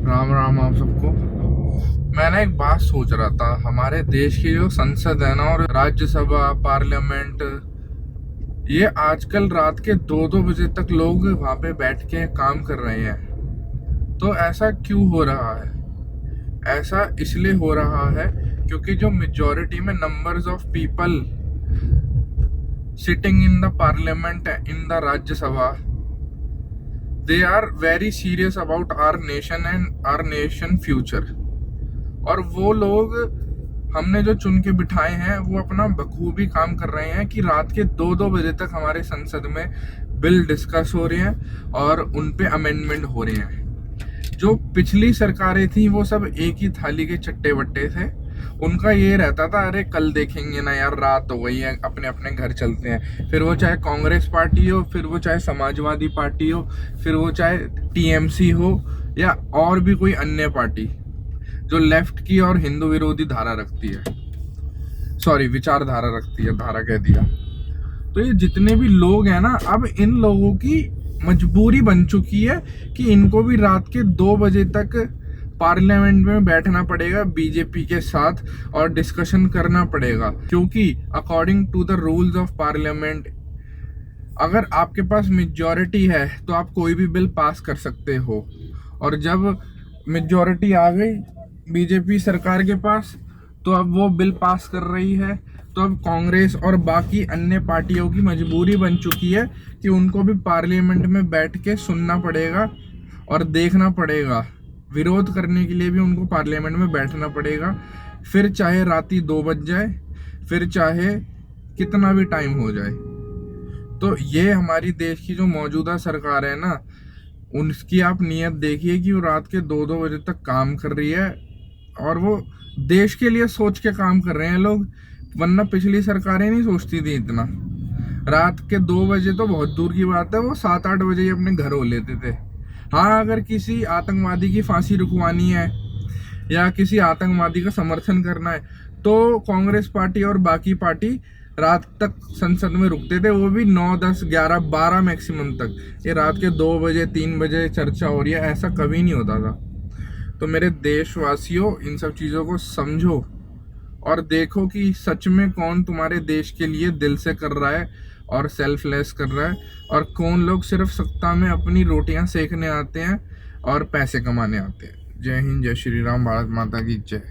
राम राम आप सबको। मैं ना एक बात सोच रहा था, हमारे देश की जो संसद है ना और राज्यसभा पार्लियामेंट, ये आजकल रात के 2-2 बजे तक लोग वहां पे बैठ के काम कर रहे हैं। तो ऐसा क्यों हो रहा है? ऐसा इसलिए हो रहा है क्योंकि जो मेजोरिटी में numbers of people sitting in the parliament, in the Rajya Sabha, they are very serious about our nation and our nation future. और वो लोग हमने जो चुन के बिठाए हैं वो अपना बखूबी काम कर रहे हैं कि रात के 2-2 बजे तक हमारे संसद में बिल डिस्कस हो रहे हैं और उन पे अमेंडमेंट हो रहे हैं। जो पिछली सरकारें थी वो सब एक ही थाली के चट्टे बट्टे थे। उनका ये रहता था, अरे कल देखेंगे ना यार, रात हो गई है, अपने अपने घर चलते हैं। फिर वो चाहे कांग्रेस पार्टी हो, फिर वो चाहे समाजवादी पार्टी हो, फिर वो चाहे टीएमसी हो या और भी कोई अन्य पार्टी जो लेफ्ट की और हिंदू विरोधी धारा रखती है, सॉरी विचारधारा रखती है, धारा कह दिया। तो ये जितने भी लोग हैं ना, अब इन लोगों की मजबूरी बन चुकी है कि इनको भी रात के 2 बजे तक पार्लियामेंट में बैठना पड़ेगा बीजेपी के साथ और डिस्कशन करना पड़ेगा। क्योंकि according to the rules of parliament, अगर आपके पास मेजॉरिटी है तो आप कोई भी बिल पास कर सकते हो। और जब मेजॉरिटी आ गई बीजेपी सरकार के पास, तो अब वो बिल पास कर रही है, तो अब कांग्रेस और बाकी अन्य पार्टियों की मजबूरी बन चुकी है कि उनको भी पार्लियामेंट में बैठ के सुनना पड़ेगा और देखना पड़ेगा। विरोध करने के लिए भी उनको पार्लियामेंट में बैठना पड़ेगा, फिर चाहे राती 2 बज जाए, फिर चाहे कितना भी टाइम हो जाए। तो ये हमारी देश की जो मौजूदा सरकार है ना, उनकी आप नीयत देखिए कि वो रात के 2-2 बजे तक काम कर रही है और वो देश के लिए सोच के काम कर रहे हैं लोग। वरना पिछली सरकारें नहीं सोचती थी इतना। रात के 2 बजे तो बहुत दूर की बात है, वो 7-8 बजे ही अपने घर हो लेते थे। हाँ, अगर किसी आतंकवादी की फांसी रुकवानी है या किसी आतंकवादी का समर्थन करना है तो कांग्रेस पार्टी और बाकी पार्टी रात तक संसद में रुकते थे, वो भी 9, 10, 11, 12 मैक्सिमम तक। ये रात के 2 बजे 3 बजे चर्चा हो रही है, ऐसा कभी नहीं होता था। तो मेरे देशवासियों, इन सब चीज़ों को समझो और देखो कि सच में कौन तुम्हारे देश के लिए दिल से कर रहा है और सेल्फलेस कर रहा है, और कौन लोग सिर्फ सत्ता में अपनी रोटियां सेकने आते हैं और पैसे कमाने आते हैं। जय हिंद, जय श्री राम, भारत माता की जय।